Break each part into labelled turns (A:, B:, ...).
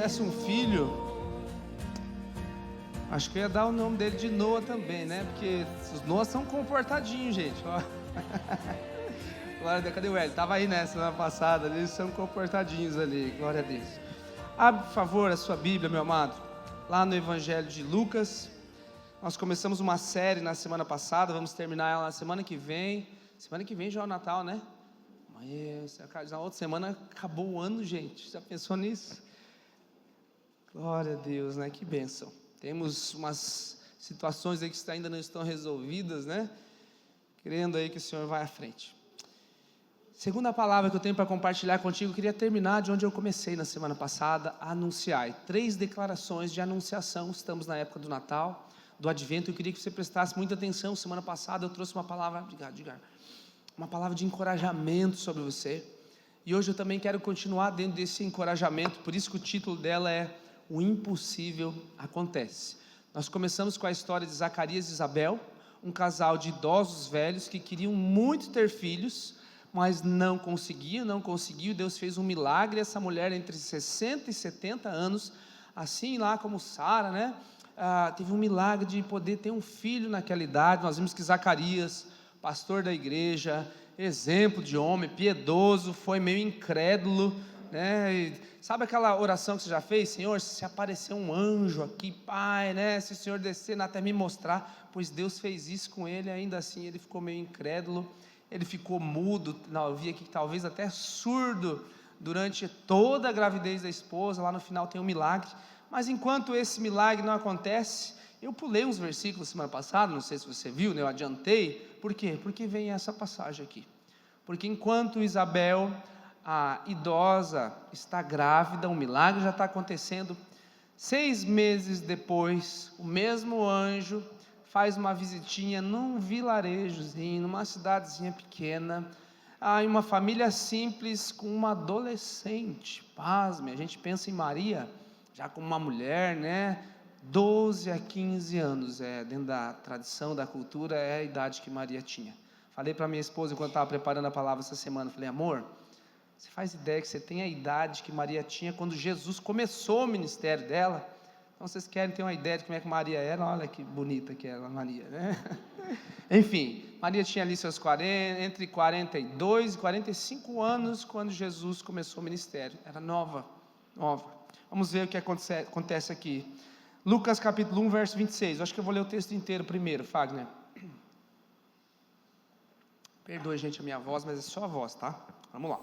A: tivesse um filho, acho que eu ia dar o nome dele de Noah também, né? Porque os Noah são comportadinhos, gente. Ó. Glória a Deus, cadê o Hélio? Tava aí, né, semana passada, eles são comportadinhos ali, glória a Deus. Abre, por favor, a sua Bíblia, meu amado, lá no Evangelho de Lucas. Nós começamos uma série na semana passada, vamos terminar ela na semana que vem. Semana que vem já é o Natal, né? Mas na outra semana acabou o ano, gente. Já pensou nisso? Glória a Deus, né? Que bênção. Temos umas situações aí que ainda não estão resolvidas, né? Crendo aí que o Senhor vai à frente. Segunda palavra que eu tenho para compartilhar contigo, eu queria terminar de onde eu comecei na semana passada, anunciar. 3 declarações de anunciação. Estamos na época do Natal, do Advento. Eu queria que você prestasse muita atenção. Semana passada eu trouxe uma palavra, uma palavra de encorajamento sobre você. E hoje eu também quero continuar dentro desse encorajamento. Por isso que o título dela é O Impossível Acontece. Nós começamos com a história de Zacarias e Isabel, um casal de idosos velhos que queriam muito ter filhos, mas não conseguiu. Deus fez um milagre. Essa mulher entre 60 e 70 anos, assim lá como Sara, né? Teve um milagre de poder ter um filho naquela idade. Nós vimos que Zacarias, pastor da igreja, exemplo de homem, piedoso, foi meio incrédulo, né? E sabe aquela oração que você já fez? Senhor, se aparecer um anjo aqui, Pai, né? Se o Senhor descer até me mostrar, pois Deus fez isso com ele, ainda assim ele ficou meio incrédulo, ele ficou mudo, eu vi aqui que talvez até surdo, durante toda a gravidez da esposa. Lá no final tem um milagre, mas enquanto esse milagre não acontece, eu pulei uns versículos semana passada, não sei se você viu, né? Eu adiantei. Por quê? Porque vem essa passagem aqui. Porque enquanto Isabel, a idosa, está grávida, o milagre já está acontecendo. 6 meses depois, o mesmo anjo faz uma visitinha num vilarejozinho, numa cidadezinha pequena, em uma família simples com uma adolescente. Pasme, a gente pensa em Maria, já como uma mulher, né? 12 a 15 anos, dentro da tradição, da cultura, é a idade que Maria tinha. Falei para minha esposa, enquanto estava preparando a palavra essa semana, falei, amor, você faz ideia que você tem a idade que Maria tinha quando Jesus começou o ministério dela? Então vocês querem ter uma ideia de como é que Maria era? Olha que bonita que era Maria, né? Enfim, Maria tinha ali seus entre 42 e 45 anos quando Jesus começou o ministério. Era nova. Vamos ver o que acontece aqui. Lucas capítulo 1, verso 26. Acho que eu vou ler o texto inteiro primeiro, Fagner. Perdoe, gente, a minha voz, mas é só a voz, tá? Vamos lá.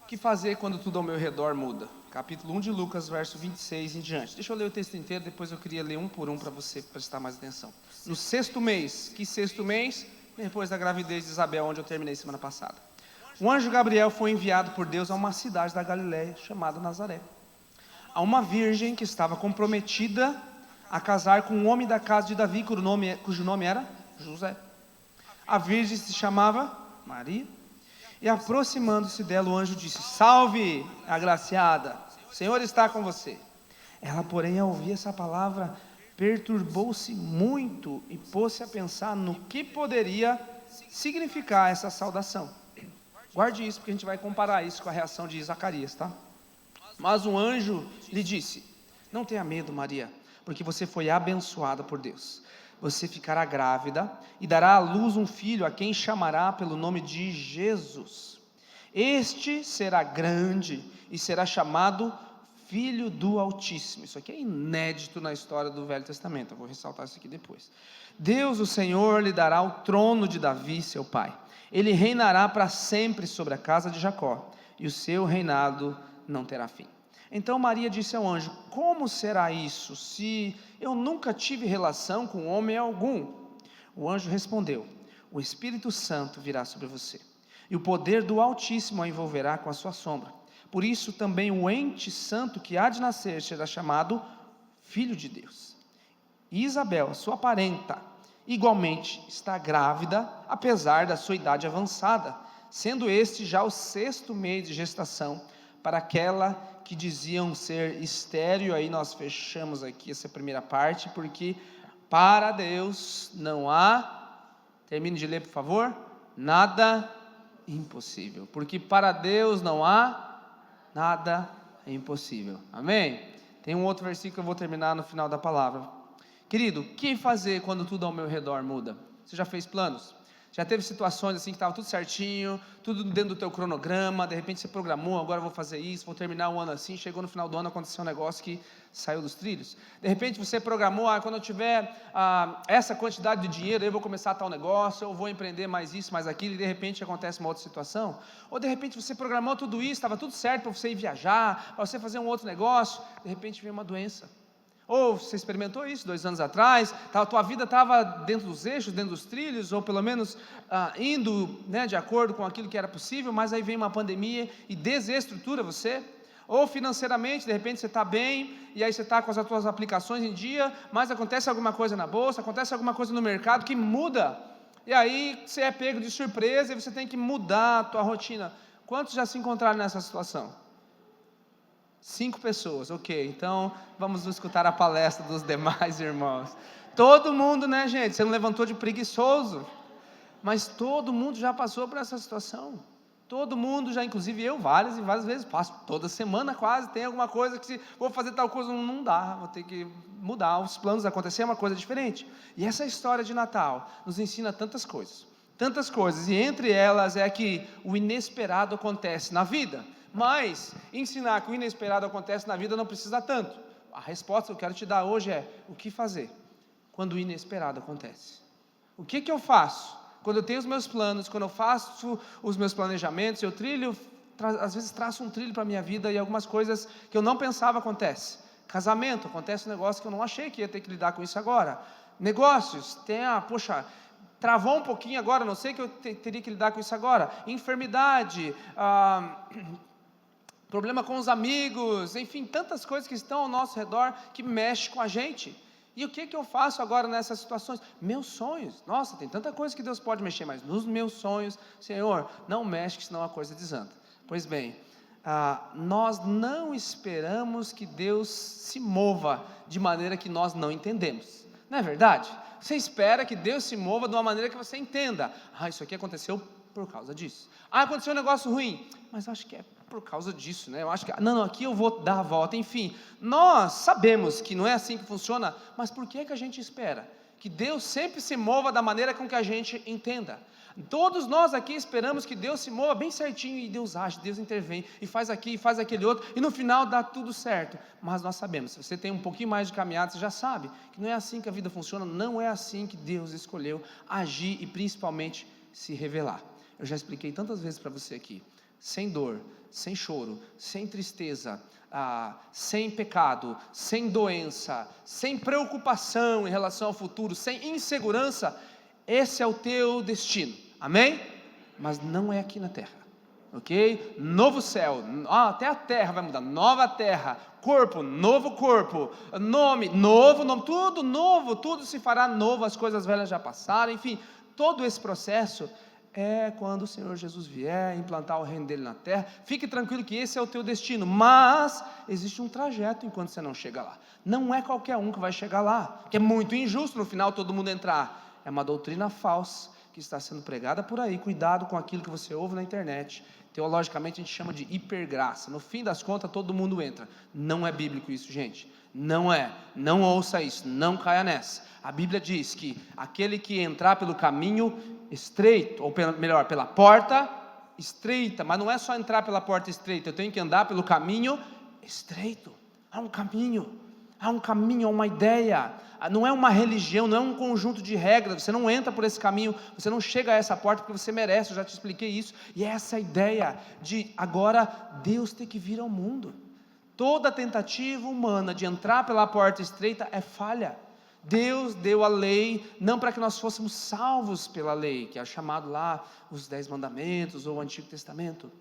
A: O que fazer quando tudo ao meu redor muda? Capítulo 1 de Lucas, verso 26 em diante. Deixa eu ler o texto inteiro, depois eu queria ler um por um para você prestar mais atenção. No 6º mês, que 6º mês? Depois da gravidez de Isabel, onde eu terminei semana passada. O anjo Gabriel foi enviado por Deus a uma cidade da Galiléia, chamada Nazaré, a uma virgem que estava comprometida a casar com um homem da casa de Davi, cujo nome era José. A virgem se chamava Maria. E aproximando-se dela, o anjo disse: Salve, agraciada, o Senhor está com você. Ela, porém, ao ouvir essa palavra, perturbou-se muito e pôs-se a pensar no que poderia significar essa saudação. Guarde isso, porque a gente vai comparar isso com a reação de Zacarias, tá? Mas o anjo lhe disse: Não tenha medo, Maria, porque você foi abençoada por Deus. Você ficará grávida e dará à luz um filho, a quem chamará pelo nome de Jesus. Este será grande e será chamado Filho do Altíssimo. Isso aqui é inédito na história do Velho Testamento. Eu vou ressaltar isso aqui depois. Deus, o Senhor, lhe dará o trono de Davi, seu pai. Ele reinará para sempre sobre a casa de Jacó, e o seu reinado não terá fim. Então Maria disse ao anjo: Como será isso, se eu nunca tive relação com homem algum? O anjo respondeu: O Espírito Santo virá sobre você, e o poder do Altíssimo a envolverá com a sua sombra. Por isso também o ente santo que há de nascer será chamado Filho de Deus. E Isabel, sua parenta, igualmente está grávida, apesar da sua idade avançada, sendo este já o 6º mês de gestação, para aquela que diziam ser estéril. Aí nós fechamos aqui essa primeira parte, porque para Deus não há, termine de ler por favor, nada impossível, porque para Deus não há nada é impossível. Amém? Tem um outro versículo que eu vou terminar no final da palavra. Querido, o que fazer quando tudo ao meu redor muda? Você já fez planos? Já teve situações assim que estava tudo certinho, tudo dentro do teu cronograma, de repente você programou, agora eu vou fazer isso, vou terminar o ano assim, chegou no final do ano, aconteceu um negócio que saiu dos trilhos. De repente você programou, quando eu tiver essa quantidade de dinheiro, eu vou começar tal negócio, eu vou empreender mais isso, mais aquilo, e de repente acontece uma outra situação. Ou de repente você programou tudo isso, estava tudo certo para você ir viajar, para você fazer um outro negócio, de repente vem uma doença. Ou você experimentou isso 2 anos atrás, a tua vida estava dentro dos eixos, dentro dos trilhos, ou pelo menos indo de acordo com aquilo que era possível, mas aí vem uma pandemia e desestrutura você. Ou financeiramente, de repente você está bem, e aí você está com as tuas aplicações em dia, mas acontece alguma coisa na bolsa, acontece alguma coisa no mercado que muda, e aí você é pego de surpresa e você tem que mudar a tua rotina. Quantos já se encontraram nessa situação? 5 pessoas, ok, então vamos escutar a palestra dos demais irmãos. Todo mundo, né, gente? Você não levantou de preguiçoso, mas todo mundo já passou por essa situação. Todo mundo já, inclusive eu, várias e várias vezes passo, toda semana quase, tem alguma coisa que se vou fazer tal coisa, não dá, vou ter que mudar os planos, acontecer uma coisa diferente. E essa história de Natal nos ensina tantas coisas, e entre elas é que o inesperado acontece na vida. Mas ensinar que o inesperado acontece na vida não precisa tanto. A resposta que eu quero te dar hoje é: o que fazer quando o inesperado acontece? O que eu faço quando eu tenho os meus planos, quando eu faço os meus planejamentos, eu trilho, às vezes traço um trilho para a minha vida e algumas coisas que eu não pensava acontecem. Casamento, acontece um negócio que eu não achei que ia ter que lidar com isso agora. Negócios, travou um pouquinho agora, não sei que eu teria que lidar com isso agora. Enfermidade, problema com os amigos, enfim, tantas coisas que estão ao nosso redor que mexem com a gente. E o que eu faço agora nessas situações? Meus sonhos, nossa, tem tanta coisa que Deus pode mexer, mas nos meus sonhos, Senhor, não mexe, que senão a coisa desanda. Pois bem, nós não esperamos que Deus se mova de maneira que nós não entendemos, não é verdade? Você espera que Deus se mova de uma maneira que você entenda. Isso aqui aconteceu por causa disso. Aconteceu um negócio ruim, mas acho que é por causa disso, né? Eu acho que, aqui eu vou dar a volta. Enfim, nós sabemos que não é assim que funciona, mas por que a gente espera? Que Deus sempre se mova da maneira com que a gente entenda. Todos nós aqui esperamos que Deus se mova bem certinho, e Deus age, Deus intervém, e faz aqui, e faz aquele outro, e no final dá tudo certo. Mas nós sabemos, se você tem um pouquinho mais de caminhada, você já sabe que não é assim que a vida funciona, não é assim que Deus escolheu agir e principalmente se revelar. Eu já expliquei tantas vezes para você aqui: sem dor, sem choro, sem tristeza, sem pecado, sem doença, sem preocupação em relação ao futuro, sem insegurança, esse é o teu destino, amém? Mas não é aqui na terra, ok? Novo céu, até a terra vai mudar, nova terra, novo corpo, nome, novo nome, tudo novo, tudo se fará novo, as coisas velhas já passaram, enfim, todo esse processo é quando o Senhor Jesus vier implantar o reino dele na terra. Fique tranquilo que esse é o teu destino, mas existe um trajeto enquanto você não chega lá. Não é qualquer um que vai chegar lá, que é muito injusto no final todo mundo entrar. É uma doutrina falsa que está sendo pregada por aí. Cuidado com aquilo que você ouve na internet. Teologicamente a gente chama de hipergraça. No fim das contas todo mundo entra. Não é bíblico isso, gente. Não é, não ouça isso, não caia nessa. A Bíblia diz que aquele que entrar pelo caminho estreito, ou melhor, pela porta estreita, mas não é só entrar pela porta estreita, eu tenho que andar pelo caminho estreito. Há um caminho, há uma ideia, não é uma religião, não é um conjunto de regras. Você não entra por esse caminho, você não chega a essa porta porque você merece, eu já te expliquei isso. E é essa ideia de agora Deus ter que vir ao mundo. Toda tentativa humana de entrar pela porta estreita é falha. Deus deu a lei, não para que nós fôssemos salvos pela lei, que é chamado lá os 10 mandamentos ou o Antigo Testamento.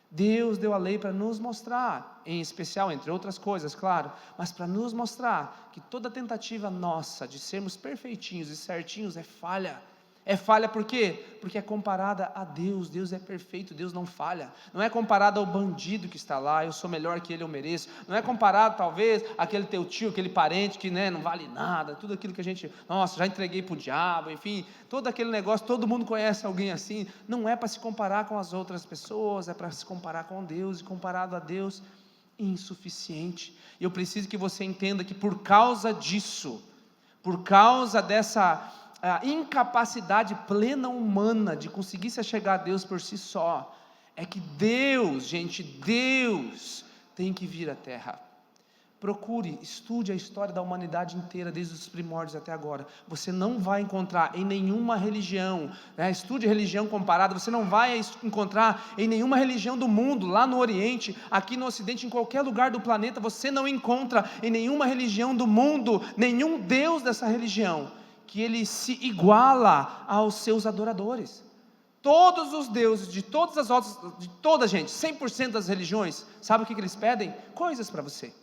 A: Deus deu a lei para nos mostrar, em especial, entre outras coisas, claro, mas para nos mostrar que toda tentativa nossa de sermos perfeitinhos e certinhos é falha. É falha por quê? Porque é comparada a Deus. Deus é perfeito, Deus não falha. Não é comparado ao bandido que está lá, eu sou melhor que ele, eu mereço. Não é comparado talvez àquele teu tio, aquele parente que não vale nada, tudo aquilo que a gente, já entreguei para o diabo, enfim, todo aquele negócio, todo mundo conhece alguém assim. Não é para se comparar com as outras pessoas, é para se comparar com Deus, e comparado a Deus, insuficiente. E eu preciso que você entenda que por causa disso, por causa dessa incapacidade plena humana de conseguir se achegar a Deus por si só, é que Deus, gente, Deus tem que vir à terra. Procure, estude a história da humanidade inteira, desde os primórdios até agora. Você não vai encontrar em nenhuma religião, estude religião comparada, você não vai encontrar em nenhuma religião do mundo, lá no Oriente, aqui no Ocidente, em qualquer lugar do planeta, você não encontra em nenhuma religião do mundo, nenhum Deus dessa religião, que ele se iguala aos seus adoradores. Todos os deuses, de todas as outras, de toda a gente, 100% das religiões, sabe o que eles pedem? Coisas para você.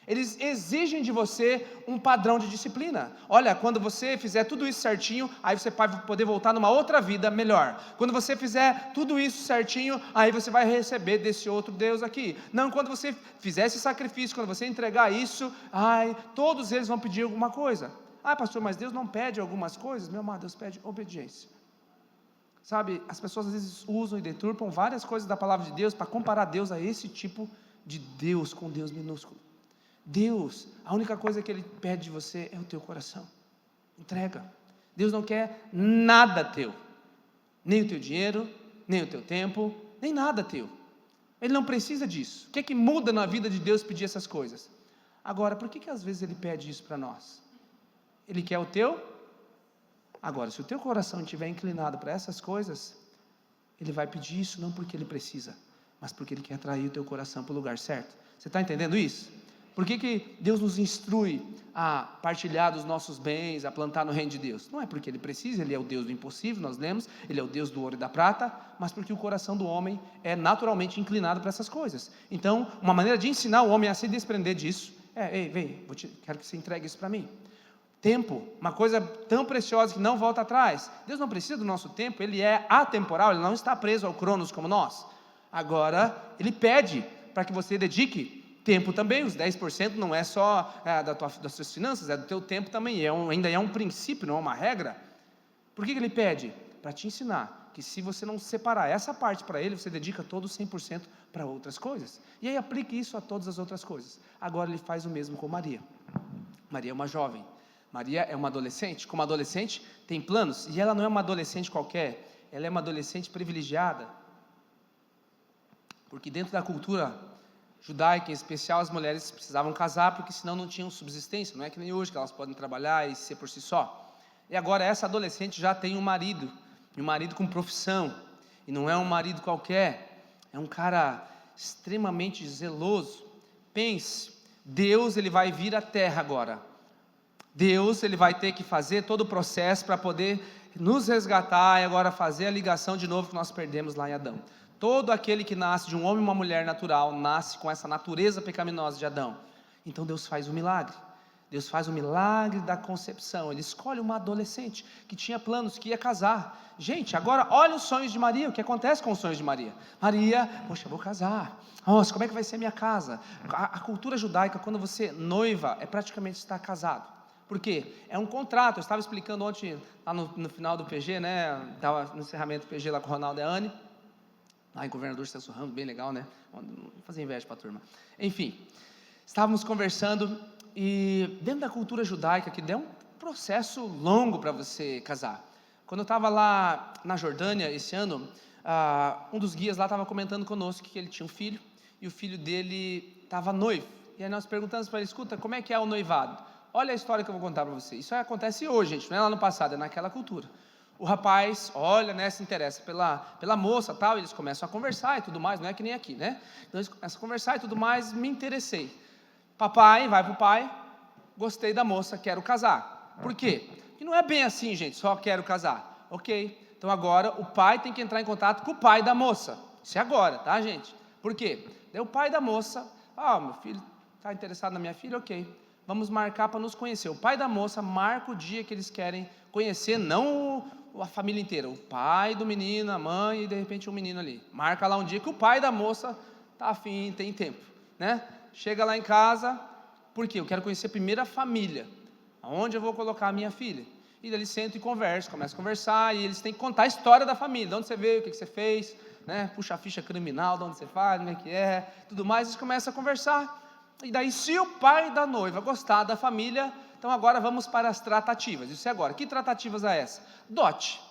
A: Eles exigem de você um padrão de disciplina. Olha, quando você fizer tudo isso certinho, aí você vai poder voltar numa outra vida melhor. Quando você fizer tudo isso certinho, aí você vai receber desse outro Deus aqui. Não, quando você fizer esse sacrifício, quando você entregar isso, todos eles vão pedir alguma coisa. Pastor, mas Deus não pede algumas coisas? Meu amado, Deus pede obediência. Sabe, as pessoas às vezes usam e deturpam várias coisas da palavra de Deus para comparar Deus a esse tipo de Deus com Deus minúsculo. Deus, a única coisa que Ele pede de você é o teu coração. Entrega. Deus não quer nada teu, nem o teu dinheiro, nem o teu tempo, nem nada teu. Ele não precisa disso. O que é que muda na vida de Deus pedir essas coisas? Agora, por que às vezes Ele pede isso para nós? Ele quer o teu? Agora, se o teu coração estiver inclinado para essas coisas, Ele vai pedir isso não porque Ele precisa, mas porque Ele quer atrair o teu coração para o lugar certo. Você está entendendo isso? Por que Deus nos instrui a partilhar dos nossos bens, a plantar no reino de Deus? Não é porque Ele precisa, Ele é o Deus do impossível, nós lemos, Ele é o Deus do ouro e da prata, mas porque o coração do homem é naturalmente inclinado para essas coisas. Então, uma maneira de ensinar o homem a se desprender disso ei, vem, quero que você entregue isso para mim. Tempo, uma coisa tão preciosa que não volta atrás. Deus não precisa do nosso tempo, Ele é atemporal, Ele não está preso ao cronos como nós. Agora, Ele pede para que você dedique tempo também. Os 10% não é só das suas finanças, é do teu tempo também, ainda é um princípio, não é uma regra. Por que Ele pede? Para te ensinar que se você não separar essa parte para Ele, você dedica todo 100% para outras coisas, e aí aplique isso a todas as outras coisas. Agora Ele faz o mesmo com Maria. Maria é uma jovem, Maria é uma adolescente. Como adolescente tem planos, e ela não é uma adolescente qualquer, ela é uma adolescente privilegiada, porque dentro da cultura judaica, em especial, as mulheres precisavam casar, porque senão não tinham subsistência. Não é que nem hoje, que elas podem trabalhar e ser por si só. E agora essa adolescente já tem um marido, e um marido com profissão, e não é um marido qualquer, é um cara extremamente zeloso. Pense, Deus, Ele vai vir à terra agora. Deus, Ele vai ter que fazer todo o processo para poder nos resgatar e agora fazer a ligação de novo que nós perdemos lá em Adão. Todo aquele que nasce de um homem e uma mulher natural, nasce com essa natureza pecaminosa de Adão. Então Deus faz um milagre. Deus faz o milagre da concepção. Ele escolhe uma adolescente que tinha planos, que ia casar. Gente, agora olha os sonhos de Maria. O que acontece com os sonhos de Maria? Maria, poxa, eu vou casar. Nossa, como é que vai ser minha casa? A cultura judaica, quando você noiva, é praticamente estar casado. Por quê? É um contrato. Eu estava explicando ontem, lá no final do PG, estava no encerramento do PG lá com o Ronaldo e a Anne, lá em Governador Celso Ramos, bem legal, né? Vou fazer inveja para a turma. Enfim, estávamos conversando, e dentro da cultura judaica, que deu um processo longo para você casar. Quando eu estava lá na Jordânia esse ano, um dos guias lá estava comentando conosco que ele tinha um filho, e o filho dele estava noivo. E aí nós perguntamos para ele: escuta, como é que é o noivado? Olha a história que eu vou contar para você. Isso acontece hoje, gente, não é lá no passado, é naquela cultura. O rapaz, olha, se interessa pela moça, tal, eles começam a conversar e tudo mais, não é que nem aqui, né? Então eles começam a conversar e tudo mais, me interessei. Papai, vai pro pai, gostei da moça, quero casar. Por quê? Porque não é bem assim, gente, só quero casar. Ok, então agora o pai tem que entrar em contato com o pai da moça. Isso é agora, tá, gente? Por quê? Daí o pai da moça, meu filho está interessado na minha filha, ok, vamos marcar para nos conhecer. O pai da moça marca o dia que eles querem conhecer, não a família inteira, o pai do menino, a mãe e de repente um menino ali. Marca lá um dia que o pai da moça está afim, tem tempo, né? Chega lá em casa, por quê? Eu quero conhecer primeiro a família, aonde eu vou colocar a minha filha. E daí eles sentam e conversam, começam a conversar, e eles têm que contar a história da família, de onde você veio, o que você fez, né? Puxa a ficha criminal, de onde você faz, como é que é, tudo mais, eles começam a conversar. E daí, se o pai da noiva gostar da família, então agora vamos para as tratativas. Isso é agora. Que tratativas é essa? Dote,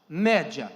A: média.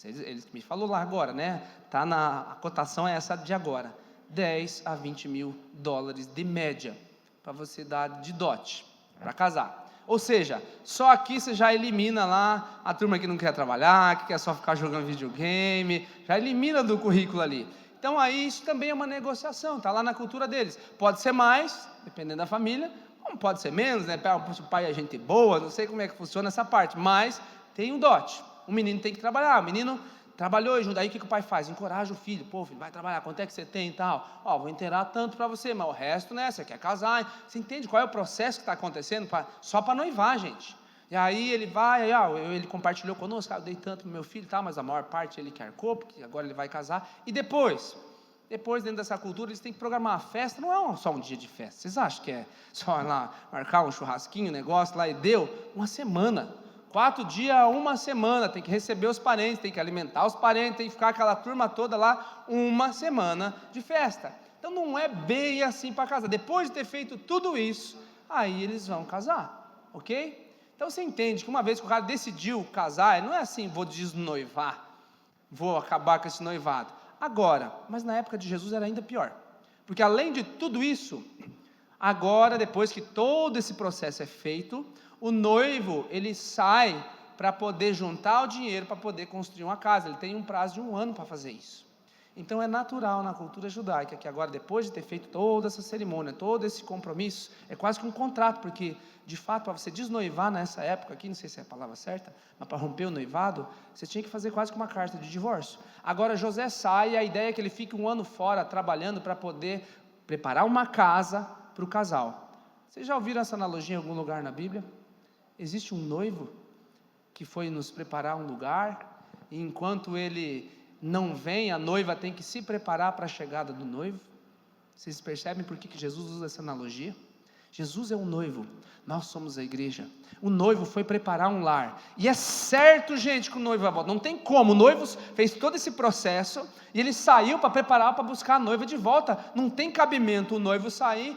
A: Eles me falou lá agora, né? A cotação é essa de agora. 10 a 20 mil dólares de média para você dar de dote para casar. Ou seja, só aqui você já elimina lá a turma que não quer trabalhar, que quer só ficar jogando videogame, já elimina do currículo ali. Então aí isso também é uma negociação, está lá na cultura deles. Pode ser mais, dependendo da família, como pode ser menos, né? O pai é gente boa, não sei como é que funciona essa parte, mas tem um dote. O menino tem que trabalhar, o menino trabalhou e aí o que o pai faz? Encoraja o filho, pô filho, vai trabalhar, quanto é que você tem e tal? Ó, vou inteirar tanto para você, mas o resto, né, você quer casar, você entende qual é o processo que está acontecendo? Só para noivar, gente. E aí ele vai, ele compartilhou conosco, eu dei tanto pro meu filho, tá, mas a maior parte ele quer porque agora ele vai casar, e depois dentro dessa cultura eles têm que programar uma festa, não é só um dia de festa, vocês acham que é só lá marcar um churrasquinho, um negócio lá e deu? Uma semana, 4 dias a uma semana, tem que receber os parentes, tem que alimentar os parentes, tem que ficar aquela turma toda lá, uma semana de festa. Então não é bem assim para casar. Depois de ter feito tudo isso, aí eles vão casar, ok? Então você entende que uma vez que o cara decidiu casar, não é assim, vou desnoivar, vou acabar com esse noivado. Agora, mas na época de Jesus era ainda pior, porque além de tudo isso, agora depois que todo esse processo é feito, o noivo, ele sai para poder juntar o dinheiro para poder construir uma casa. Ele tem um prazo de 1 ano para fazer isso. Então é natural na cultura judaica que agora, depois de ter feito toda essa cerimônia, todo esse compromisso, é quase que um contrato, porque de fato para você desnoivar nessa época aqui, não sei se é a palavra certa, mas para romper o noivado, você tinha que fazer quase que uma carta de divórcio. Agora José sai e a ideia é que ele fique 1 ano fora trabalhando para poder preparar uma casa para o casal. Vocês já ouviram essa analogia em algum lugar na Bíblia? Existe um noivo que foi nos preparar um lugar, e enquanto ele não vem, a noiva tem que se preparar para a chegada do noivo. Vocês percebem por que Jesus usa essa analogia? Jesus é o noivo, nós somos a igreja. O noivo foi preparar um lar, e é certo, gente, que o noivo vai voltar, não tem como. O noivo fez todo esse processo, e ele saiu para preparar, para buscar a noiva de volta. Não tem cabimento o noivo sair,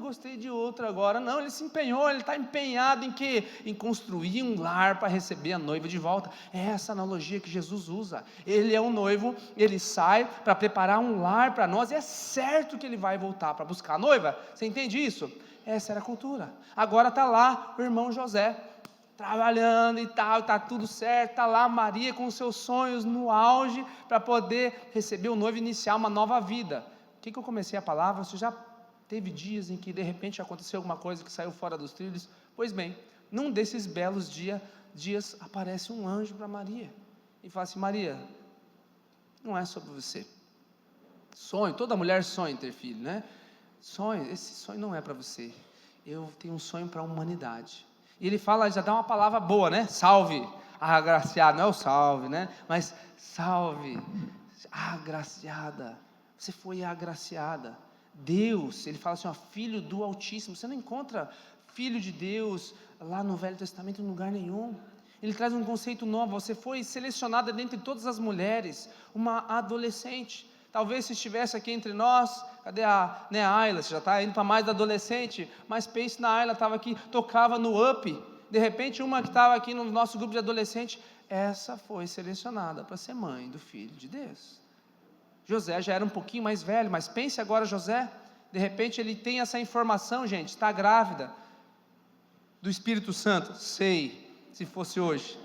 A: gostei de outra agora. Não, ele se empenhou, ele está empenhado em quê? Em construir um lar para receber a noiva de volta. É essa analogia que Jesus usa. Ele é o noivo, ele sai para preparar um lar para nós, e é certo que ele vai voltar para buscar a noiva. Você entende isso? Essa era a cultura. Agora está lá o irmão José, trabalhando e tal, está tudo certo, está lá Maria com os seus sonhos no auge, para poder receber o noivo e iniciar uma nova vida. O que eu comecei a palavra? Você já teve dias em que de repente aconteceu alguma coisa que saiu fora dos trilhos? Pois bem, num desses belos dias aparece um anjo para Maria, e fala assim: Maria, não é sobre você. Sonho, toda mulher sonha em ter filho, né? Esse sonho não é para você. Eu tenho um sonho para a humanidade. E ele fala, já dá uma palavra boa, né? Salve, agraciada, não é o salve, né? Mas salve, agraciada, você foi agraciada. Deus, ele fala assim, ó, filho do Altíssimo. Você não encontra filho de Deus lá no Velho Testamento em lugar nenhum. Ele traz um conceito novo. Você foi selecionada dentre todas as mulheres, uma adolescente. Talvez se estivesse aqui entre nós, cadê a Ayla? Você já está indo para mais da adolescente, mas pense na Ayla, estava aqui, tocava no Up. De repente uma que estava aqui no nosso grupo de adolescente, essa foi selecionada para ser mãe do Filho de Deus. José já era um pouquinho mais velho, mas pense agora José, de repente ele tem essa informação, gente, está grávida do Espírito Santo. Sei, se fosse hoje.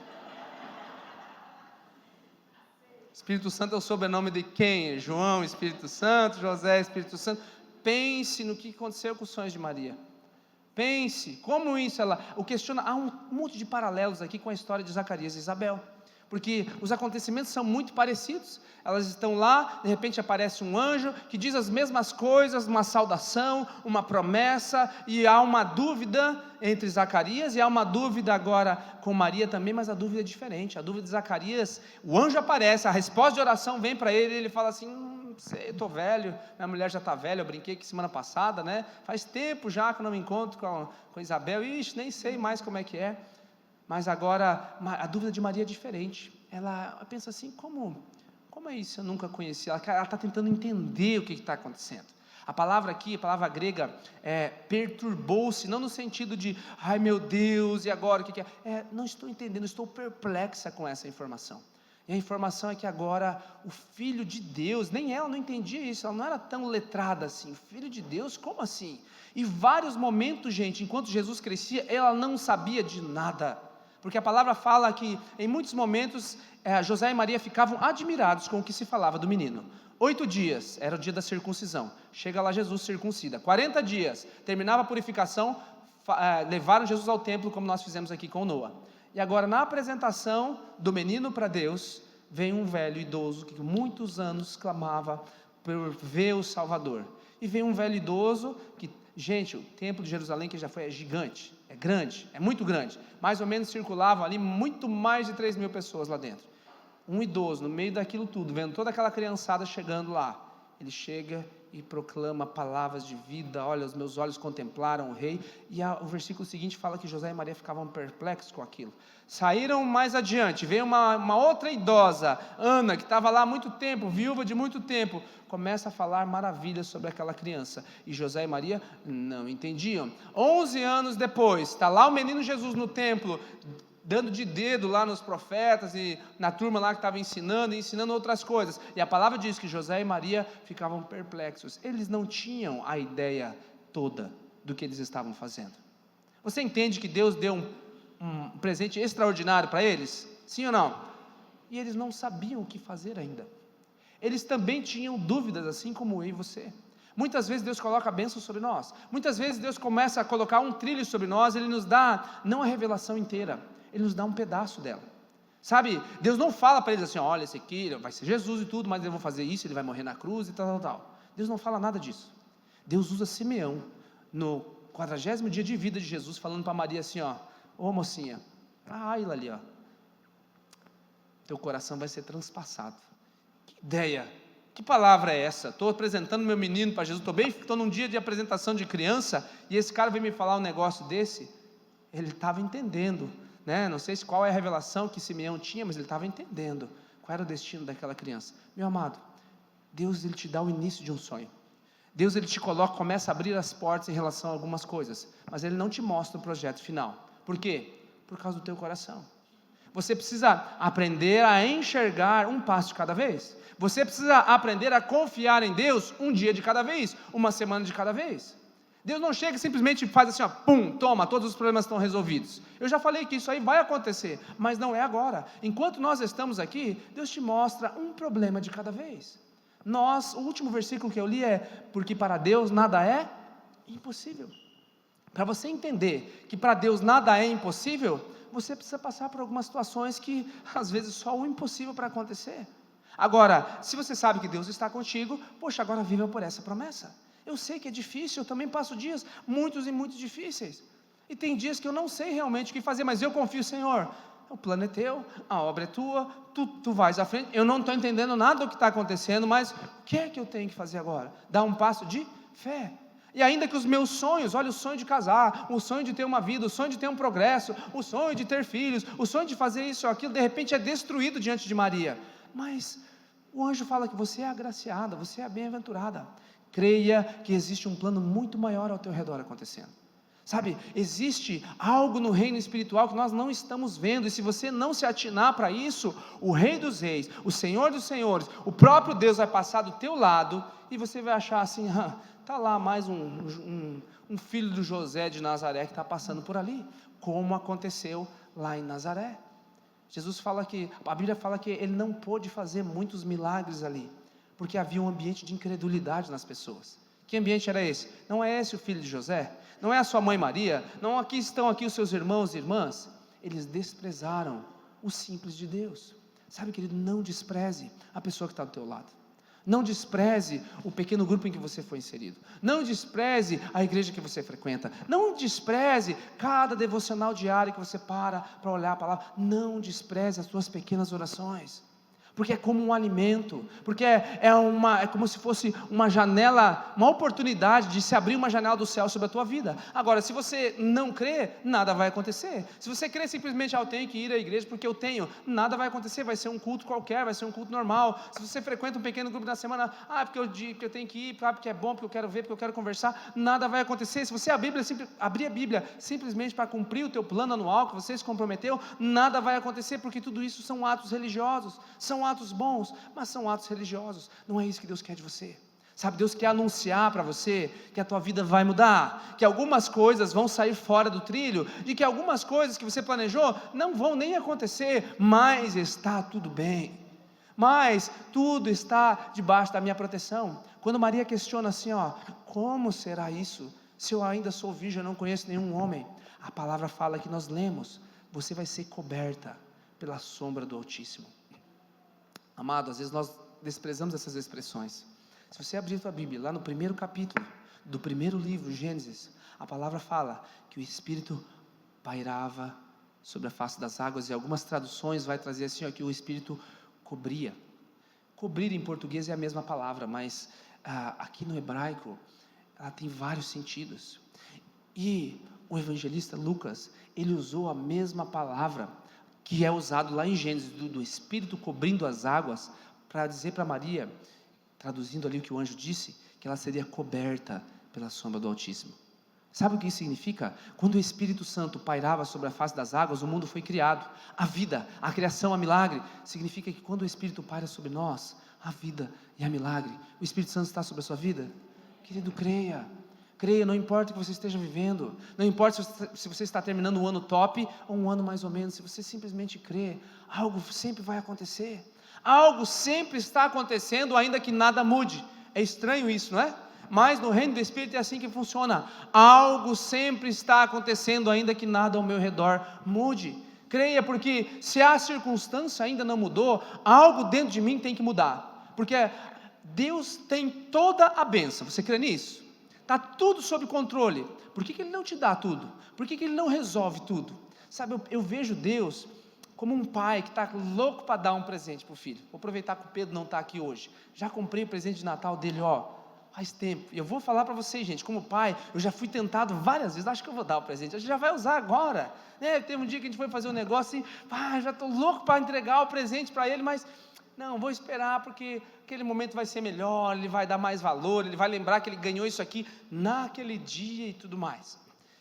A: Espírito Santo é o sobrenome de quem? João, Espírito Santo, José, Espírito Santo. Pense no que aconteceu com os sonhos de Maria. Pense, como isso há um monte de paralelos aqui com a história de Zacarias e Isabel, porque os acontecimentos são muito parecidos. Elas estão lá, de repente aparece um anjo que diz as mesmas coisas, uma saudação, uma promessa, e há uma dúvida entre Zacarias, e há uma dúvida agora com Maria também, mas a dúvida é diferente. A dúvida de Zacarias, o anjo aparece, a resposta de oração vem para ele, e ele fala assim, sei, eu estou velho, minha mulher já está velha, eu brinquei aqui semana passada, né? Faz tempo já que eu não me encontro com Isabel, nem sei mais como é que é. Mas agora, a dúvida de Maria é diferente. Ela pensa assim, como como é isso? Eu nunca conheci. Ela está tentando entender o que está acontecendo. A palavra aqui, a palavra grega, perturbou-se, não no sentido de, ai meu Deus, e agora o que é? Não estou entendendo, estou perplexa com essa informação. E a informação é que agora o Filho de Deus, nem ela não entendia isso, ela não era tão letrada assim. Filho de Deus, como assim? E vários momentos, gente, enquanto Jesus crescia, ela não sabia de nada, porque a palavra fala que em muitos momentos José e Maria ficavam admirados com o que se falava do menino. 8 dias, era o dia da circuncisão, chega lá Jesus circuncida, 40 dias, terminava a purificação, levaram Jesus ao templo, como nós fizemos aqui com Noa. E agora na apresentação do menino para Deus, vem um velho idoso, que muitos anos clamava por ver o Salvador, e vem um velho idoso, que, gente, o templo de Jerusalém que já foi, é gigante, é grande, é muito grande, mais ou menos circulavam ali, muito mais de 3.000 pessoas lá dentro. Um idoso, no meio daquilo tudo, vendo toda aquela criançada chegando lá, ele chega e proclama palavras de vida. Olha, os meus olhos contemplaram o rei. E o versículo seguinte fala que José e Maria ficavam perplexos com aquilo. Saíram mais adiante, veio uma outra idosa, Ana, que estava lá há muito tempo, viúva de muito tempo, começa a falar maravilhas sobre aquela criança, e José e Maria não entendiam. 11 anos depois, está lá o menino Jesus no templo, dando de dedo lá nos profetas e na turma lá que estava ensinando outras coisas, e a palavra diz que José e Maria ficavam perplexos, eles não tinham a ideia toda do que eles estavam fazendo. Você entende que Deus deu um presente extraordinário para eles? Sim ou não? E eles não sabiam o que fazer ainda, eles também tinham dúvidas, assim como eu e você. Muitas vezes Deus coloca a bênção sobre nós, muitas vezes Deus começa a colocar um trilho sobre nós, Ele nos dá, não a revelação inteira, Ele nos dá um pedaço dela, sabe? Deus não fala para eles assim, olha, esse aqui vai ser Jesus e tudo, mas eu vou fazer isso, ele vai morrer na cruz e tal. Deus não fala nada disso. Deus usa Simeão, no 40º dia de vida de Jesus, falando para Maria assim, ô mocinha, ela ali, teu coração vai ser transpassado. Que ideia, que palavra é essa? Estou apresentando meu menino para Jesus, estou num dia de apresentação de criança, e esse cara vem me falar um negócio desse. Ele estava entendendo, né? Não sei qual é a revelação que Simeão tinha, mas ele estava entendendo qual era o destino daquela criança. Meu amado, Deus, Ele te dá o início de um sonho, Deus, Ele te coloca, começa a abrir as portas em relação a algumas coisas, mas Ele não te mostra o projeto final. Por quê? Por causa do teu coração. Você precisa aprender a enxergar um passo de cada vez, você precisa aprender a confiar em Deus um dia de cada vez, uma semana de cada vez. Deus não chega e simplesmente faz assim, pum, toma, todos os problemas estão resolvidos. Eu já falei que isso aí vai acontecer, mas não é agora. Enquanto nós estamos aqui, Deus te mostra um problema de cada vez. O último versículo que eu li é, porque para Deus nada é impossível. Para você entender que para Deus nada é impossível, você precisa passar por algumas situações que, às vezes, só o impossível para acontecer. Agora, se você sabe que Deus está contigo, poxa, agora viva por essa promessa. Eu sei que é difícil, eu também passo dias muitos e muito difíceis, e tem dias que eu não sei realmente o que fazer, mas eu confio, Senhor, o plano é teu, a obra é tua, tu vais à frente, eu não estou entendendo nada do que está acontecendo, mas o que é que eu tenho que fazer agora? Dar um passo de fé, e ainda que os meus sonhos, olha, o sonho de casar, o sonho de ter uma vida, o sonho de ter um progresso, o sonho de ter filhos, o sonho de fazer isso ou aquilo, de repente é destruído diante de Maria, mas o anjo fala que você é agraciada, você é bem-aventurada. Creia que existe um plano muito maior ao teu redor acontecendo, sabe, existe algo no reino espiritual que nós não estamos vendo, e se você não se atinar para isso, o Rei dos Reis, o Senhor dos Senhores, o próprio Deus vai passar do teu lado, e você vai achar assim, está lá mais um filho do José de Nazaré que está passando por ali, como aconteceu lá em Nazaré. Jesus fala que, a Bíblia fala que ele não pôde fazer muitos milagres ali, porque havia um ambiente de incredulidade nas pessoas. Que ambiente era esse? Não é esse o filho de José? Não é a sua mãe Maria? Não estão aqui os seus irmãos e irmãs? Eles desprezaram o simples de Deus. Sabe, querido, não despreze a pessoa que está do teu lado. Não despreze o pequeno grupo em que você foi inserido. Não despreze a igreja que você frequenta. Não despreze cada devocional diário que você para olhar a palavra. Não despreze as suas pequenas orações. Porque é como um alimento, porque é como se fosse uma janela, uma oportunidade de se abrir uma janela do céu sobre a tua vida. Agora, se você não crê, nada vai acontecer. Se você crê simplesmente, eu tenho que ir à igreja porque eu tenho, nada vai acontecer, vai ser um culto qualquer, vai ser um culto normal. Se você frequenta um pequeno grupo na semana, porque eu tenho que ir, porque é bom, porque eu quero ver, porque eu quero conversar, nada vai acontecer. Se você abrir a Bíblia simplesmente para cumprir o teu plano anual que você se comprometeu, nada vai acontecer, porque tudo isso são atos religiosos, são atos bons, mas são atos religiosos. Não é isso que Deus quer de você. Sabe, Deus quer anunciar para você que a tua vida vai mudar, que algumas coisas vão sair fora do trilho, e que algumas coisas que você planejou não vão nem acontecer, mas está tudo bem, mas tudo está debaixo da minha proteção. Quando Maria questiona assim, como será isso, se eu ainda sou virgem, eu não conheço nenhum homem, a palavra fala que nós lemos, você vai ser coberta pela sombra do Altíssimo. Amado, às vezes nós desprezamos essas expressões. Se você abrir a tua Bíblia, lá no primeiro capítulo do primeiro livro, Gênesis, a palavra fala que o Espírito pairava sobre a face das águas, e algumas traduções vai trazer assim, que o Espírito cobria. Cobrir em português é a mesma palavra, mas aqui no hebraico ela tem vários sentidos. E o evangelista Lucas, ele usou a mesma palavra que é usado lá em Gênesis, do Espírito cobrindo as águas, para dizer para Maria, traduzindo ali o que o anjo disse, que ela seria coberta pela sombra do Altíssimo. Sabe o que isso significa? Quando o Espírito Santo pairava sobre a face das águas, o mundo foi criado. A vida, a criação, a milagre, significa que quando o Espírito paira sobre nós, a vida e a milagre, o Espírito Santo está sobre a sua vida. Querido, creia, não importa o que você esteja vivendo, não importa se você está terminando um ano top, ou um ano mais ou menos, se você simplesmente crê, algo sempre vai acontecer, algo sempre está acontecendo, ainda que nada mude. É estranho isso, não é? Mas no reino do Espírito é assim que funciona, algo sempre está acontecendo, ainda que nada ao meu redor mude. Creia, porque se a circunstância ainda não mudou, algo dentro de mim tem que mudar, porque Deus tem toda a bênção. Você crê nisso? Está tudo sob controle. Por que Ele não te dá tudo? Por que Ele não resolve tudo? Sabe, eu vejo Deus como um pai que está louco para dar um presente para o filho. Vou aproveitar que o Pedro não está aqui hoje. Já comprei o presente de Natal dele, faz tempo. E eu vou falar para vocês, gente, como pai, eu já fui tentado várias vezes, acho que eu vou dar o presente, a gente já vai usar agora. Teve um dia que a gente foi fazer um negócio assim, já estou louco para entregar o presente para ele, mas não, vou esperar, porque aquele momento vai ser melhor, ele vai dar mais valor, ele vai lembrar que ele ganhou isso aqui naquele dia e tudo mais.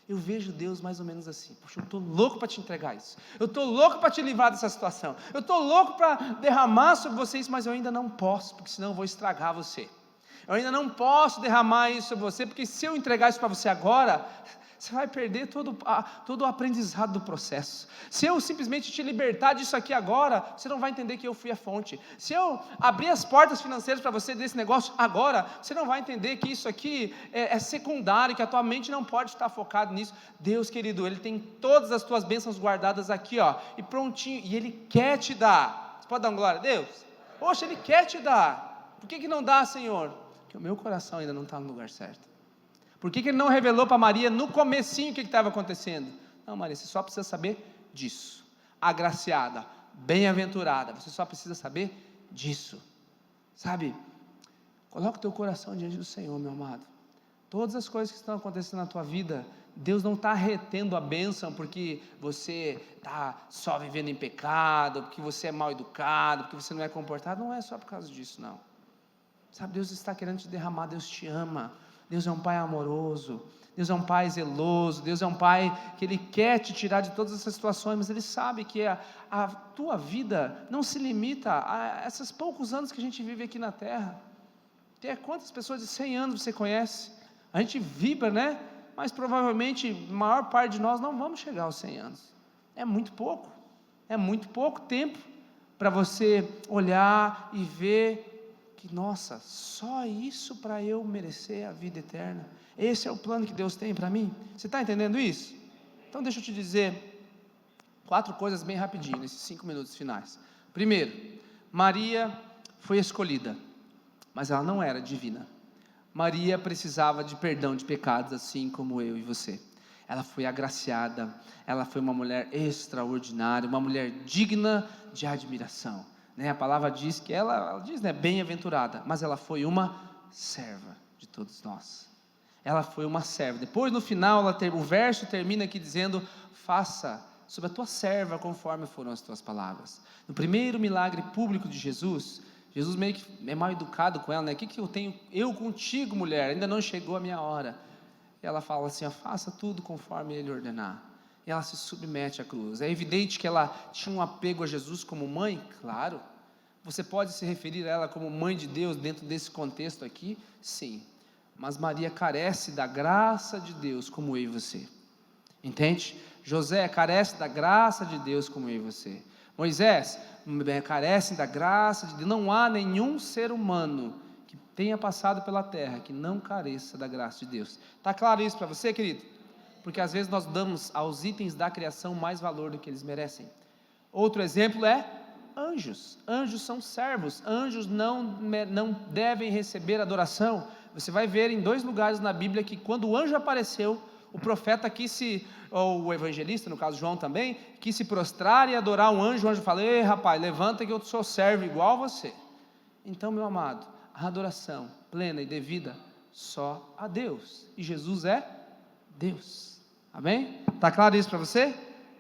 A: Eu vejo Deus mais ou menos assim, poxa, eu estou louco para te entregar isso, eu estou louco para te livrar dessa situação, eu estou louco para derramar sobre vocês, mas eu ainda não posso, porque senão eu vou estragar você, eu ainda não posso derramar isso sobre você, porque se eu entregar isso para você agora, você vai perder todo o aprendizado do processo. Se eu simplesmente te libertar disso aqui agora, você não vai entender que eu fui a fonte. Se eu abrir as portas financeiras para você desse negócio agora, você não vai entender que isso aqui é secundário, que a tua mente não pode estar focada nisso. Deus, querido, Ele tem todas as tuas bênçãos guardadas aqui, e prontinho, e Ele quer te dar. Você pode dar uma glória a Deus? Poxa, Ele quer te dar. Por que não dá, Senhor? Porque o meu coração ainda não está no lugar certo. Por que Ele não revelou para Maria no comecinho o que estava acontecendo? Não, Maria, você só precisa saber disso. Agraciada, bem-aventurada, você só precisa saber disso. Sabe, coloca o teu coração diante do Senhor, meu amado. Todas as coisas que estão acontecendo na tua vida, Deus não está retendo a bênção porque você está só vivendo em pecado, porque você é mal educado, porque você não é comportado. Não é só por causa disso, não. Sabe, Deus está querendo te derramar, Deus te ama. Deus é um pai amoroso, Deus é um pai zeloso, Deus é um pai que Ele quer te tirar de todas essas situações, mas Ele sabe que a tua vida não se limita a esses poucos anos que a gente vive aqui na terra. Quantas pessoas de 100 anos você conhece? A gente vibra, né? Mas provavelmente a maior parte de nós não vamos chegar aos 100 anos. É muito pouco tempo para você olhar e ver que, nossa, só isso para eu merecer a vida eterna. Esse é o plano que Deus tem para mim. Você está entendendo isso? Então deixa eu te dizer 4 coisas bem rapidinho, nesses 5 minutos finais. Primeiro, Maria foi escolhida, mas ela não era divina. Maria precisava de perdão de pecados, assim como eu e você. Ela foi agraciada, ela foi uma mulher extraordinária, uma mulher digna de admiração. A palavra diz que ela diz, bem-aventurada, mas ela foi uma serva de todos nós. Ela foi uma serva. Depois, no final, o verso termina aqui dizendo: faça sobre a tua serva conforme foram as tuas palavras. No primeiro milagre público de Jesus meio que é mal educado com ela, O que eu tenho eu contigo, mulher? Ainda não chegou a minha hora. E ela fala assim: faça tudo conforme ele ordenar. E ela se submete à cruz. É evidente que ela tinha um apego a Jesus como mãe, claro. Você pode se referir a ela como mãe de Deus dentro desse contexto aqui? Sim. Mas Maria carece da graça de Deus como eu e você. Entende? José carece da graça de Deus como eu e você. Moisés carece da graça de Deus. Não há nenhum ser humano que tenha passado pela terra que não careça da graça de Deus. Está claro isso para você, querido? Porque às vezes nós damos aos itens da criação mais valor do que eles merecem. Outro exemplo é anjos. Anjos são servos. Anjos não devem receber adoração. Você vai ver em 2 lugares na Bíblia que quando o anjo apareceu, o profeta ou o evangelista, no caso João também, quis se prostrar e adorar um anjo. O anjo falou: ei rapaz, levanta que eu sou servo igual a você. Então, meu amado, a adoração plena e devida só a Deus. E Jesus é Deus. Amém? Está claro isso para você?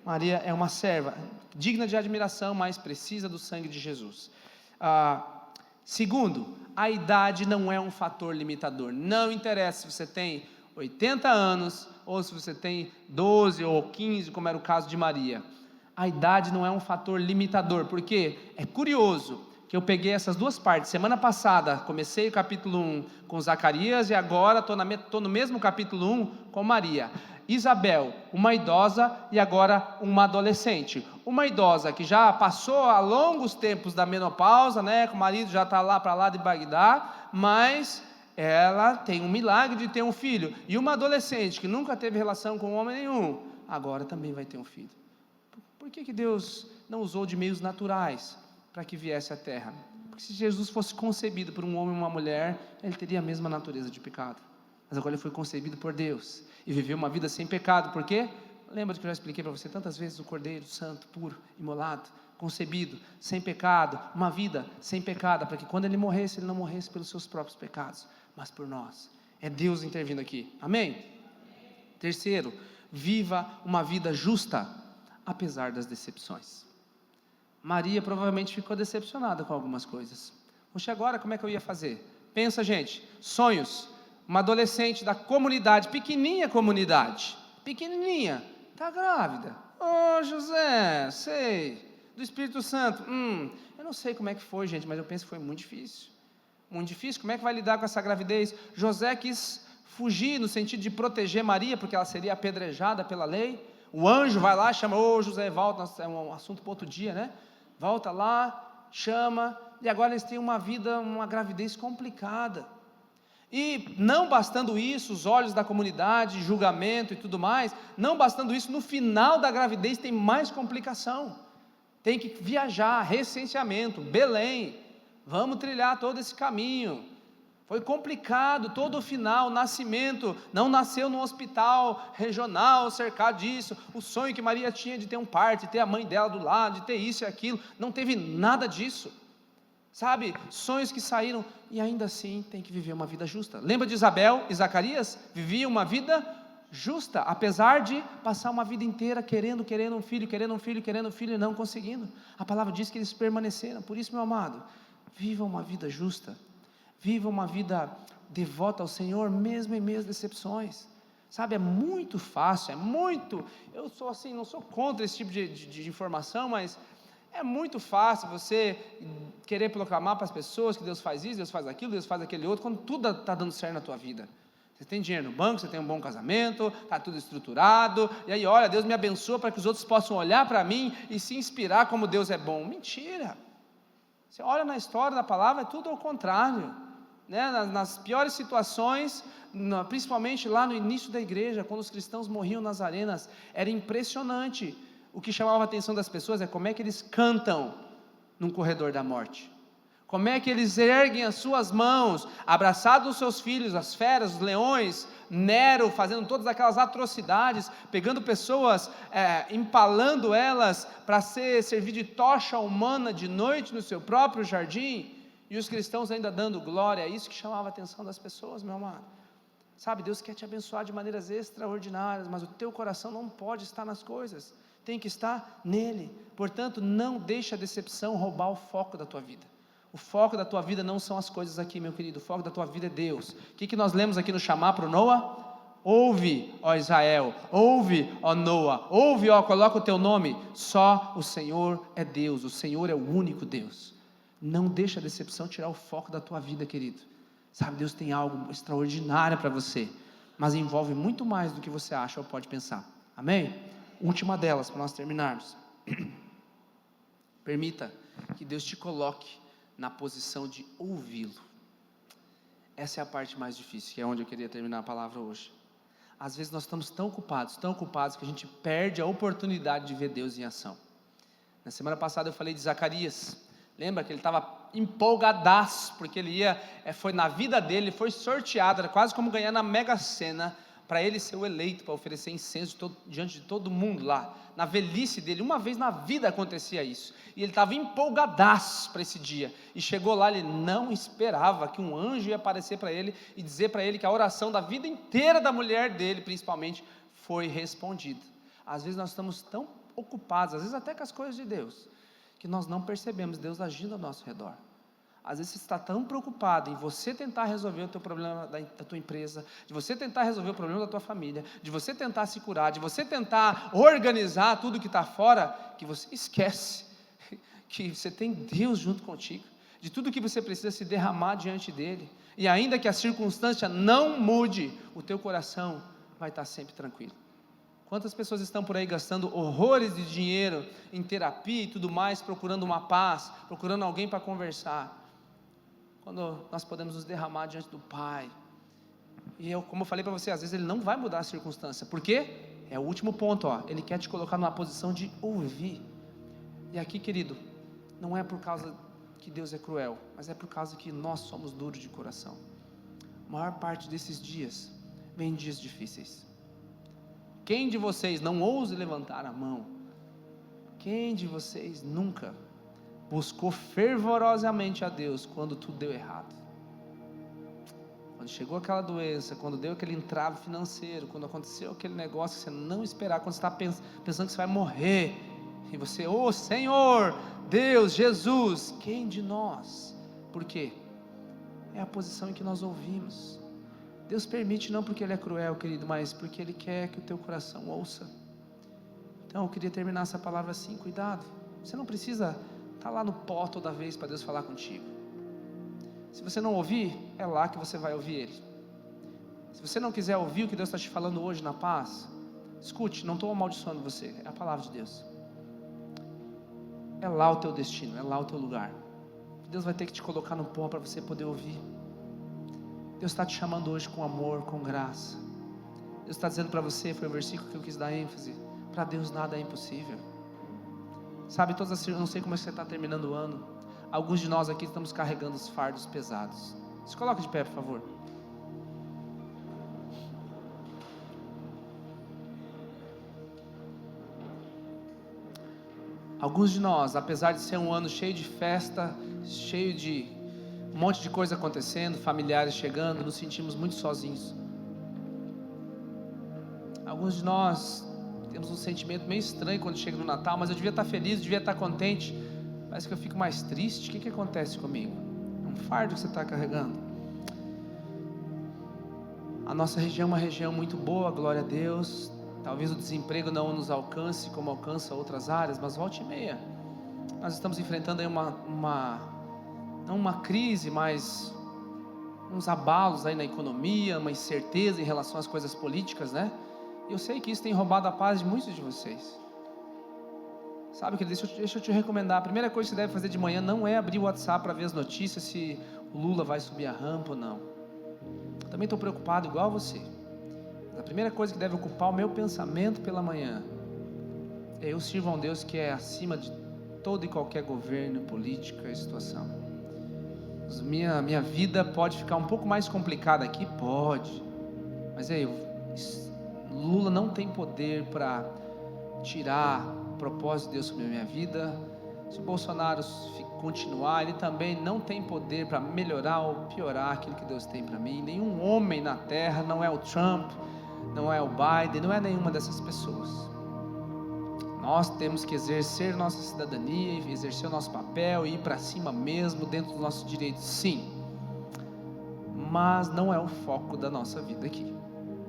A: Maria é uma serva, digna de admiração, mas precisa do sangue de Jesus. Segundo, a idade não é um fator limitador. Não interessa se você tem 80 anos, ou se você tem 12 ou 15, como era o caso de Maria. A idade não é um fator limitador, porque é curioso que eu peguei essas 2 partes. Semana passada comecei o capítulo 1 com Zacarias, e agora estou no mesmo capítulo 1 com Maria. Isabel, uma idosa, e agora uma adolescente. Uma idosa que já passou a longos tempos da menopausa, que o marido já está lá para lá de Bagdá, mas ela tem um milagre de ter um filho. E uma adolescente que nunca teve relação com homem nenhum, agora também vai ter um filho. Por que Deus não usou de meios naturais para que viesse à terra? Porque se Jesus fosse concebido por um homem e uma mulher, ele teria a mesma natureza de pecado. Mas agora ele foi concebido por Deus e viveu uma vida sem pecado. Por quê? Lembra que eu já expliquei para você tantas vezes o Cordeiro Santo, puro, imolado, concebido, sem pecado, uma vida sem pecado, para que quando ele morresse, ele não morresse pelos seus próprios pecados, mas por nós. É Deus intervindo aqui. Amém? Terceiro, viva uma vida justa, apesar das decepções. Maria provavelmente ficou decepcionada com algumas coisas. Poxa, agora como é que eu ia fazer? Pensa, gente, sonhos. Uma adolescente da comunidade, pequenininha, está grávida. José, sei, do Espírito Santo. Eu não sei como é que foi, gente, mas eu penso que foi muito difícil. Muito difícil. Como é que vai lidar com essa gravidez? José quis fugir no sentido de proteger Maria, porque ela seria apedrejada pela lei. O anjo vai lá, chama: José, volta, é um assunto para outro dia, Volta lá, chama, e agora eles têm uma vida, uma gravidez complicada. E não bastando isso, os olhos da comunidade, julgamento e tudo mais, não bastando isso, no final da gravidez tem mais complicação. Tem que viajar, recenseamento, Belém, vamos trilhar todo esse caminho. Foi complicado todo o final, o nascimento, não nasceu num hospital regional, cercado disso. O sonho que Maria tinha de ter um parto, de ter a mãe dela do lado, de ter isso e aquilo, não teve nada disso. Sabe, sonhos que saíram, e ainda assim tem que viver uma vida justa. Lembra de Isabel e Zacarias? Viviam uma vida justa, apesar de passar uma vida inteira querendo um filho e não conseguindo. A palavra diz que eles permaneceram. Por isso, meu amado, viva uma vida justa, viva uma vida devota ao Senhor, mesmo em meio às decepções. Sabe, é muito fácil, eu sou assim, não sou contra esse tipo de informação, mas é muito fácil você querer proclamar para as pessoas que Deus faz isso, Deus faz aquilo, Deus faz aquele outro, quando tudo está dando certo na tua vida. Você tem dinheiro no banco, você tem um bom casamento, está tudo estruturado, e aí, olha, Deus me abençoa para que os outros possam olhar para mim e se inspirar como Deus é bom. Mentira! Você olha na história da palavra, é tudo ao contrário. Nas piores situações, principalmente lá no início da igreja, quando os cristãos morriam nas arenas, era impressionante. O que chamava a atenção das pessoas é como é que eles cantam num corredor da morte, como é que eles erguem as suas mãos, abraçados os seus filhos, as feras, os leões, Nero fazendo todas aquelas atrocidades, pegando pessoas, empalando elas para servir de tocha humana de noite no seu próprio jardim, e os cristãos ainda dando glória. É isso que chamava a atenção das pessoas, meu amado. Sabe, Deus quer te abençoar de maneiras extraordinárias, mas o teu coração não pode estar nas coisas, tem que estar nele. Portanto, não deixe a decepção roubar o foco da tua vida. O foco da tua vida não são as coisas aqui, meu querido, o foco da tua vida é Deus. O que nós lemos aqui no chamar para o Noa? Ouve, ó Israel, ouve, ó Noa, ouve, ó, coloca o teu nome, só o Senhor é Deus, o Senhor é o único Deus. Não deixa a decepção tirar o foco da tua vida, querido. Sabe, Deus tem algo extraordinário para você, mas envolve muito mais do que você acha ou pode pensar. Amém? Última delas, para nós terminarmos. Permita que Deus te coloque na posição de ouvi-lo. Essa é a parte mais difícil, que é onde eu queria terminar a palavra hoje. Às vezes nós estamos tão ocupados, que a gente perde a oportunidade de ver Deus em ação. Na semana passada eu falei de Zacarias. Lembra que ele estava empolgadaço, porque ele foi na vida dele, ele foi sorteado, era quase como ganhar na Mega Sena, para ele ser o eleito, para oferecer incenso diante de todo mundo lá. Na velhice dele, uma vez na vida acontecia isso, e ele estava empolgadaço para esse dia, e chegou lá, ele não esperava que um anjo ia aparecer para ele, e dizer para ele que a oração da vida inteira da mulher dele, principalmente, foi respondida. Às vezes nós estamos tão ocupados, às vezes até com as coisas de Deus, que nós não percebemos Deus agindo ao nosso redor. Às vezes você está tão preocupado em você tentar resolver o teu problema da tua empresa, de você tentar resolver o problema da tua família, de você tentar se curar, de você tentar organizar tudo que está fora, que você esquece que você tem Deus junto contigo, de tudo que você precisa se derramar diante dele, e ainda que a circunstância não mude, o teu coração vai estar sempre tranquilo. Quantas pessoas estão por aí gastando horrores de dinheiro em terapia e tudo mais, procurando uma paz, procurando alguém para conversar, quando nós podemos nos derramar diante do Pai? E como eu falei para você, às vezes Ele não vai mudar a circunstância. Por quê? É o último ponto, Ele quer te colocar numa posição de ouvir. E aqui, querido, não é por causa que Deus é cruel, mas é por causa que nós somos duros de coração. A maior parte desses dias vem dias difíceis. Quem de vocês não ouse levantar a mão? Quem de vocês nunca buscou fervorosamente a Deus quando tudo deu errado? Quando chegou aquela doença, quando deu aquele entrave financeiro, quando aconteceu aquele negócio que você não esperava, quando você está pensando que você vai morrer, e você, Senhor, Deus, Jesus, quem de nós? Por quê? É a posição em que nós ouvimos. Deus permite não porque Ele é cruel, querido, mas porque Ele quer que o teu coração ouça. Então eu queria terminar essa palavra assim, cuidado. Você não precisa estar lá no pó toda vez para Deus falar contigo. Se você não ouvir, é lá que você vai ouvir Ele. Se você não quiser ouvir o que Deus está te falando hoje na paz, escute, não estou amaldiçoando você, é a palavra de Deus. É lá o teu destino, é lá o teu lugar. Deus vai ter que te colocar no pó para você poder ouvir. Deus está te chamando hoje com amor, com graça. Deus está dizendo para você, foi o versículo que eu quis dar ênfase, para Deus nada é impossível. Sabe, eu não sei como você está terminando o ano. Alguns de nós aqui estamos carregando os fardos pesados. Se coloque de pé, por favor. Alguns de nós, apesar de ser um ano cheio de festa, cheio de um monte de coisa acontecendo, familiares chegando, nos sentimos muito sozinhos. Alguns de nós temos um sentimento meio estranho quando chega no Natal, mas eu devia estar feliz, devia estar contente. Parece que eu fico mais triste. O que acontece comigo? É um fardo que você está carregando. A nossa região é uma região muito boa, glória a Deus. Talvez o desemprego não nos alcance como alcança outras áreas, mas volte e meia, nós estamos enfrentando aí não uma crise, mas uns abalos aí na economia, uma incerteza em relação às coisas políticas, né? E eu sei que isso tem roubado a paz de muitos de vocês. Sabe, querido, deixa eu te recomendar. A primeira coisa que você deve fazer de manhã não é abrir o WhatsApp para ver as notícias, se o Lula vai subir a rampa ou não. Eu também estou preocupado igual você. A primeira coisa que deve ocupar o meu pensamento pela manhã é: eu sirvo a um Deus que é acima de todo e qualquer governo, política e situação. Minha vida pode ficar um pouco mais complicada aqui? Pode, Mas aí, Lula não tem poder para tirar o propósito de Deus sobre a minha vida. Se o Bolsonaro continuar, ele também não tem poder para melhorar ou piorar aquilo que Deus tem para mim. Nenhum homem na terra, não é o Trump, não é o Biden, não é nenhuma dessas pessoas. Nós temos que exercer nossa cidadania, exercer o nosso papel e ir para cima mesmo, dentro dos nossos direitos, sim. Mas não é o foco da nossa vida aqui.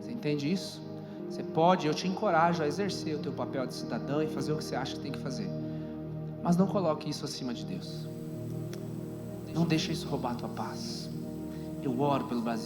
A: Você entende isso? Você pode, eu te encorajo a exercer o teu papel de cidadão e fazer o que você acha que tem que fazer. Mas não coloque isso acima de Deus. Não deixe isso roubar a tua paz. Eu oro pelo Brasil.